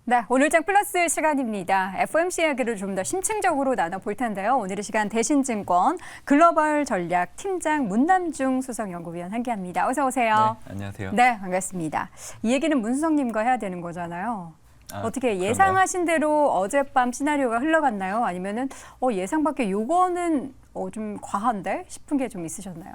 네, 오늘장 플러스 시간입니다. FOMC 이야기를 좀 더 심층적으로 나눠볼 텐데요. 오늘의 시간 대신증권 글로벌 전략 팀장 문남중 수석연구위원 함께합니다. 어서 오세요. 네, 안녕하세요. 네, 반갑습니다. 이 얘기는 문 수석님과 해야 되는 거잖아요. 어떻게 그런가요? 예상하신 대로 어젯밤 시나리오가 흘러갔나요? 아니면은 예상 밖에 요거는 좀 과한데 싶은 게 좀 있으셨나요?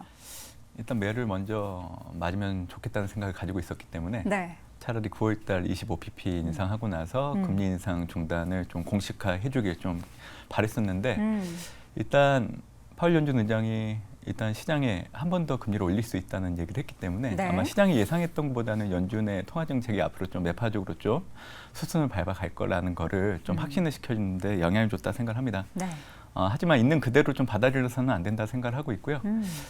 일단 매를 먼저 맞으면 좋겠다는 생각을 가지고 있었기 때문에 네. 차라리 9월달 25pp 인상하고 나서 금리 인상 중단을 좀 공식화해주길 좀 바랬었는데 일단 파월 연준 의장이 일단 시장에 한 번 더 금리를 올릴 수 있다는 얘기를 했기 때문에 네. 아마 시장이 예상했던 것보다는 연준의 통화 정책이 앞으로 좀 매파적으로 좀 수순을 밟아갈 거라는 거를 좀 확신을 시켜주는데 영향을 줬다 생각합니다. 네. 하지만 있는 그대로 좀 받아들여서는 안 된다 생각을 하고 있고요.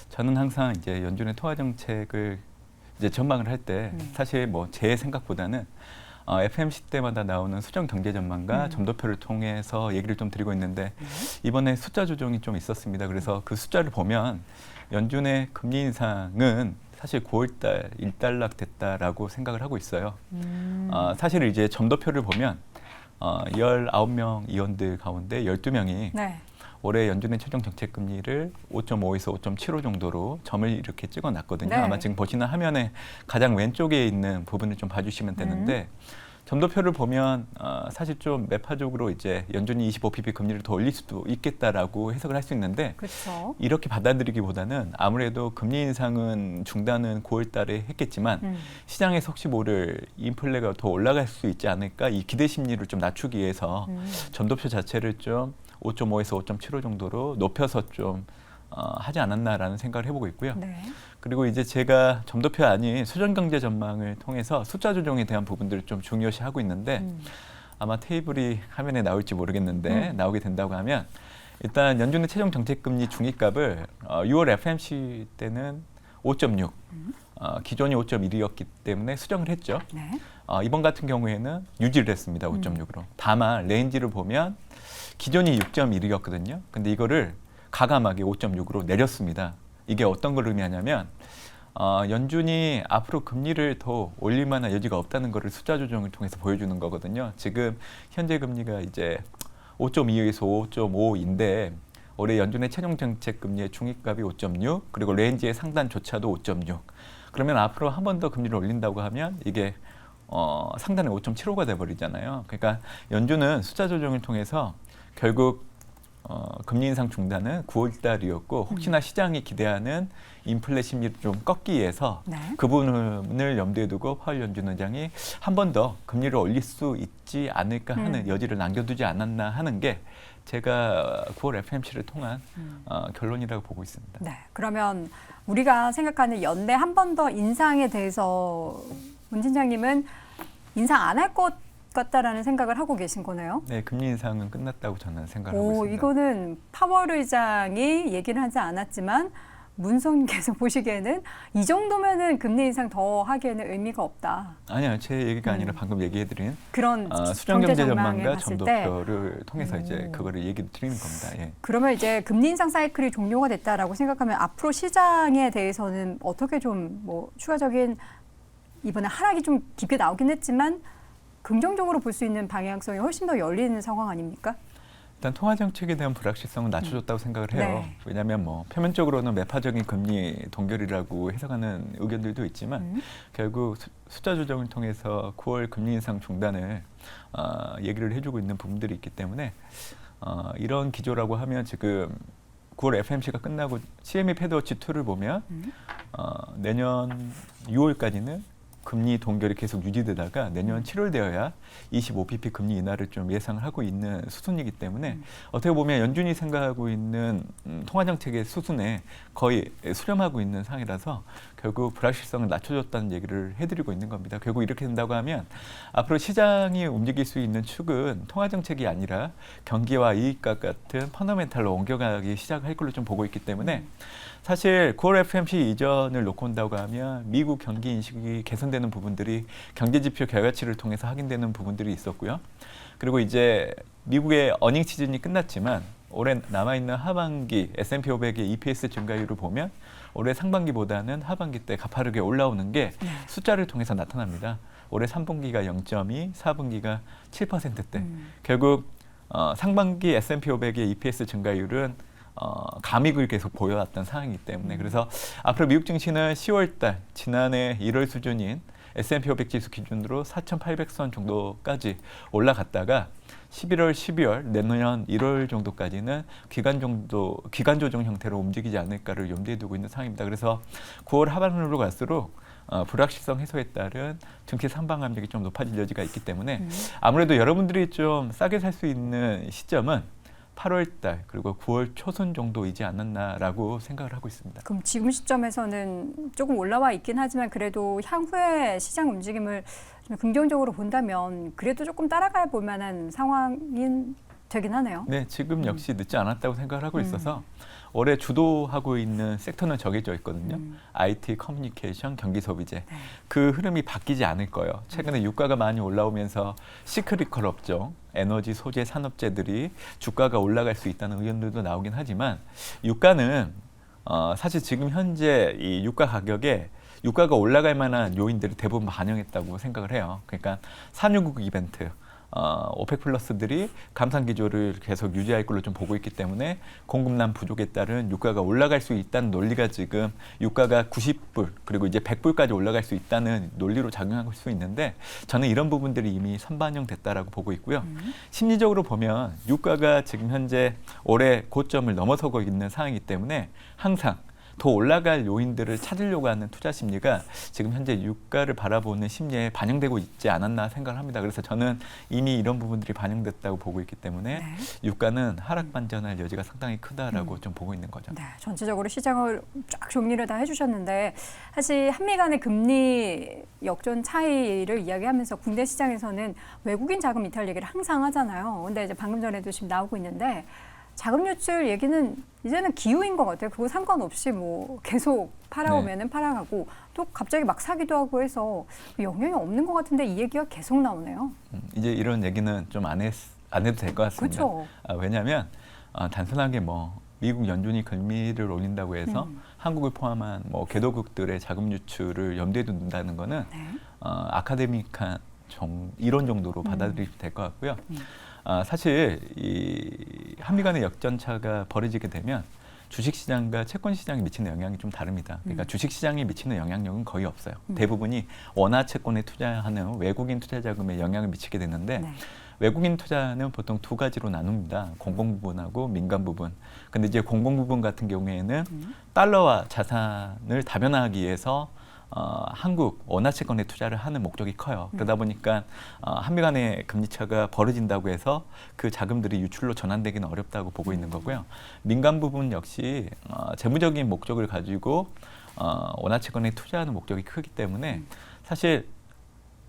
저는 항상 이제 연준의 통화 정책을 이제 전망을 할 때 사실 뭐 제 생각보다는 FMC 때마다 나오는 수정 경제 전망과 점도표를 통해서 얘기를 좀 드리고 있는데 이번에 숫자 조정이 좀 있었습니다. 그래서 그 숫자를 보면 연준의 금리 인상은 사실 9월달 일단락 됐다라고 생각을 하고 있어요. 사실 이제 점도표를 보면 19명 의원들 가운데 12명이 네. 올해 연준의 최종 정책 금리를 5.5에서 5.75 정도로 점을 이렇게 찍어놨거든요. 네. 아마 지금 보시는 화면에 가장 왼쪽에 있는 부분을 좀 봐주시면 되는데 점도표를 보면 사실 좀 매파적으로 이제 연준이 25pp 금리를 더 올릴 수도 있겠다라고 해석을 할 수 있는데 그렇죠. 이렇게 받아들이기보다는 아무래도 금리 인상은 중단은 9월달에 했겠지만 시장에서 혹시 모를 인플레가 더 올라갈 수 있지 않을까 이 기대 심리를 좀 낮추기 위해서 점도표 자체를 좀 5.5에서 5.75 정도로 높여서 좀 하지 않았나라는 생각을 해보고 있고요. 네. 그리고 이제 제가 점도표 아닌 수정경제 전망을 통해서 숫자 조정에 대한 부분들을 좀 중요시하고 있는데 아마 테이블이 화면에 나올지 모르겠는데 나오게 된다고 하면 일단 연준의 최종 정책금리 중위값을 6월 FMC 때는 5.6, 기존이 5.1이었기 때문에 수정을 했죠. 네. 이번 같은 경우에는 유지를 했습니다. 5.6으로. 다만 레인지를 보면 기존이 6.1이었거든요. 근데 이거를 가감하게 5.6으로 내렸습니다. 이게 어떤 걸 의미하냐면 연준이 앞으로 금리를 더 올릴 만한 여지가 없다는 것을 숫자 조정을 통해서 보여주는 거거든요. 지금 현재 금리가 이제 5.25에서 5.5인데 올해 연준의 최종 정책 금리의 중위값이 5.6 그리고 레인지의 상단조차도 5.6 그러면 앞으로 한 번 더 금리를 올린다고 하면 이게 상단에 5.75가 돼버리잖아요. 그러니까 연준은 숫자 조정을 통해서 결국 금리 인상 중단은 9월달이었고 혹시나 시장이 기대하는 인플레 심리를 좀 꺾기 위해서 네. 그 부분을 염두에 두고 파월 연준 의장이 한 번 더 금리를 올릴 수 있지 않을까 하는 여지를 남겨두지 않았나 하는 게 제가 9월 FMC를 통한 결론이라고 보고 있습니다. 네. 그러면 우리가 생각하는 연내 한 번 더 인상에 대해서 문 팀장님은 인상 안 할 것 같다라는 생각을 하고 계신 거네요. 네, 금리 인상은 끝났다고 저는 생각하고 있습니다. 이거는 파월 의장이 얘기를 하지 않았지만 문성님께서 보시기에는 이 정도면은 금리 인상 더 하기에는 의미가 없다. 아니요, 제 얘기가 아니라 방금 얘기해드린 그런 수정 경제 전망에 전망과 봤을 때 점도표를 통해서 이제 그거를 얘기 드리는 겁니다. 예. 그러면 이제 금리 인상 사이클이 종료가 됐다라고 생각하면 앞으로 시장에 대해서는 어떻게 좀 뭐 추가적인 이번에 하락이 좀 깊게 나오긴 했지만 긍정적으로 볼 수 있는 방향성이 훨씬 더 열리는 상황 아닙니까? 일단 통화 정책에 대한 불확실성은 낮춰줬다고 생각을 해요. 네. 왜냐하면 뭐 표면적으로는 매파적인 금리 동결이라고 해석하는 의견들도 있지만 결국 숫자 조정을 통해서 9월 금리 인상 중단을 얘기를 해주고 있는 부분들이 있기 때문에 이런 기조라고 하면 지금 9월 FMC가 끝나고 CME 패드워치 2를 보면 내년 6월까지는 금리 동결이 계속 유지되다가 내년 7월 되어야 25pp 금리 인하를 좀 예상을 하고 있는 수순이기 때문에 어떻게 보면 연준이 생각하고 있는 통화 정책의 수순에 거의 수렴하고 있는 상황이라서 결국 불확실성을 낮춰줬다는 얘기를 해드리고 있는 겁니다. 결국 이렇게 된다고 하면 앞으로 시장이 움직일 수 있는 축은 통화 정책이 아니라 경기와 이익값 같은 펀더멘탈로 옮겨가기 시작할 걸로 좀 보고 있기 때문에 사실 9월 FMC 이전을 놓고 온다고 하면 미국 경기 인식이 개선되는 부분들이 경제지표 결과치를 통해서 확인되는 부분들이 있었고요. 그리고 이제 미국의 어닝 시즌이 끝났지만 올해 남아있는 하반기 S&P 500의 EPS 증가율을 보면 올해 상반기보다는 하반기 때 가파르게 올라오는 게 숫자를 통해서 나타납니다. 올해 3분기가 0.2, 4분기가 7%대. 결국 상반기 S&P 500의 EPS 증가율은 감익을 계속 보여왔던 상황이기 때문에 그래서 앞으로 미국 증시는 10월달 지난해 1월 수준인 S&P 500 지수 기준으로 4,800선 정도까지 올라갔다가 11월, 12월, 내년 1월 정도까지는 기간 조정 형태로 움직이지 않을까를 염두에 두고 있는 상황입니다. 그래서 9월 하반으로 갈수록 불확실성 해소에 따른 증시 상방 압력이 좀 높아질 여지가 있기 때문에 아무래도 여러분들이 좀 싸게 살 수 있는 시점은 8월 달 그리고 9월 초순 정도이지 않았나라고 생각을 하고 있습니다. 그럼 지금 시점에서는 조금 올라와 있긴 하지만 그래도 향후에 시장 움직임을 좀 긍정적으로 본다면 그래도 조금 따라가 볼 만한 상황인 되긴 하네요. 네, 지금 역시 늦지 않았다고 생각을 하고 있어서 올해 주도하고 있는 섹터는 정해져 있거든요. IT, 커뮤니케이션, 경기 소비재. 그 흐름이 바뀌지 않을 거예요. 최근에 유가가 많이 올라오면서 시크리컬 업종, 에너지 소재 산업재들이 주가가 올라갈 수 있다는 의견들도 나오긴 하지만 유가는 사실 지금 현재 이 유가 가격에 유가가 올라갈 만한 요인들이 대부분 반영했다고 생각을 해요. 그러니까 산유국 이벤트, 오펙 플러스들이 감산 기조를 계속 유지할 걸로 좀 보고 있기 때문에 공급난 부족에 따른 유가가 올라갈 수 있다는 논리가 지금 유가가 90불 그리고 이제 100불까지 올라갈 수 있다는 논리로 작용할 수 있는데 저는 이런 부분들이 이미 선반영됐다라고 보고 있고요. 심리적으로 보면 유가가 지금 현재 올해 고점을 넘어서고 있는 상황이기 때문에 항상 더 올라갈 요인들을 찾으려고 하는 투자 심리가 지금 현재 유가를 바라보는 심리에 반영되고 있지 않았나 생각을 합니다. 그래서 저는 이미 이런 부분들이 반영됐다고 보고 있기 때문에 유가는 하락 반전할 여지가 상당히 크다라고 좀 보고 있는 거죠. 네, 전체적으로 시장을 쫙 정리를 다 해주셨는데 사실 한미 간의 금리 역전 차이를 이야기하면서 국내 시장에서는 외국인 자금 이탈 얘기를 항상 하잖아요. 근데 이제 방금 전에도 지금 나오고 있는데 자금 유출 얘기는 이제는 기후인 것 같아요. 그거 상관없이 뭐 계속 팔아오면은 팔아가고 또 갑자기 막 사기도 하고 해서 영향이 없는 것 같은데 이 얘기가 계속 나오네요. 이제 이런 얘기는 좀 안 해도 될 것 같습니다. 그렇죠. 왜냐하면 단순하게 뭐 미국 연준이 금리를 올린다고 해서 한국을 포함한 뭐 개도국들의 자금 유출을 염두에 둔다는 거는 아카데믹한 이론 정도로 받아들이면 될 것 같고요. 사실 이 한미 간의 역전차가 벌어지게 되면 주식시장과 채권시장이 미치는 영향이 좀 다릅니다. 그러니까 주식시장이 미치는 영향력은 거의 없어요. 대부분이 원화 채권에 투자하는 외국인 투자 자금에 영향을 미치게 되는데 외국인 투자는 보통 두 가지로 나눕니다. 공공 부분하고 민간 부분. 근데 이제 공공 부분 같은 경우에는 달러화 자산을 다변화하기 위해서 한국 원화 채권에 투자를 하는 목적이 커요. 그러다 보니까 한미 간의 금리 차가 벌어진다고 해서 그 자금들이 유출로 전환되기는 어렵다고 보고 있는 거고요. 민간 부분 역시 재무적인 목적을 가지고 원화 채권에 투자하는 목적이 크기 때문에 사실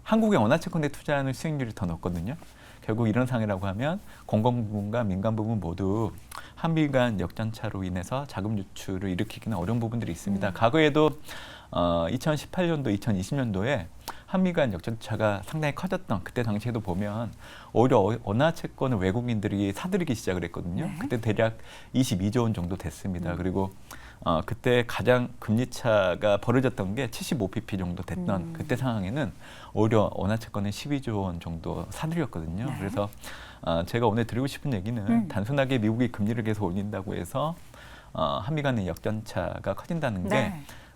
한국의 원화 채권에 투자하는 수익률이 더 높거든요. 결국 이런 상황이라고 하면 공공 부분과 민간 부분 모두 한미 간 역전차로 인해서 자금 유출을 일으키기는 어려운 부분들이 있습니다. 과거에도 2018년도, 2020년도에 한미 간 역전차가 상당히 커졌던 그때 당시에도 보면 오히려 원화 채권을 외국인들이 사들이기 시작을 했거든요. 그때 대략 22조 원 정도 됐습니다. 그리고 그때 가장 금리차가 벌어졌던 게 75pp 정도 됐던 그때 상황에는 오히려 원화 채권은 12조 원 정도 사들였거든요. 그래서 제가 오늘 드리고 싶은 얘기는 단순하게 미국이 금리를 계속 올린다고 해서 한미 간의 역전차가 커진다는 게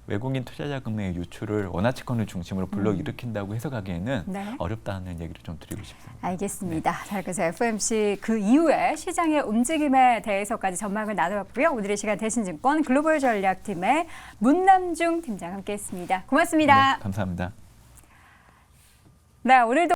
외국인 투자 자금의 유출을 원화 채권을 중심으로 불러일으킨다고 해석하기에는 어렵다는 얘기를 좀 드리고 싶습니다. 알겠습니다. 자, 그래서 FOMC 그 이후에 시장의 움직임에 대해서까지 전망을 나눠봤고요. 오늘의 시간 대신증권 글로벌 전략팀의 문남중 팀장 함께했습니다. 고맙습니다. 네, 감사합니다. 네, 오늘도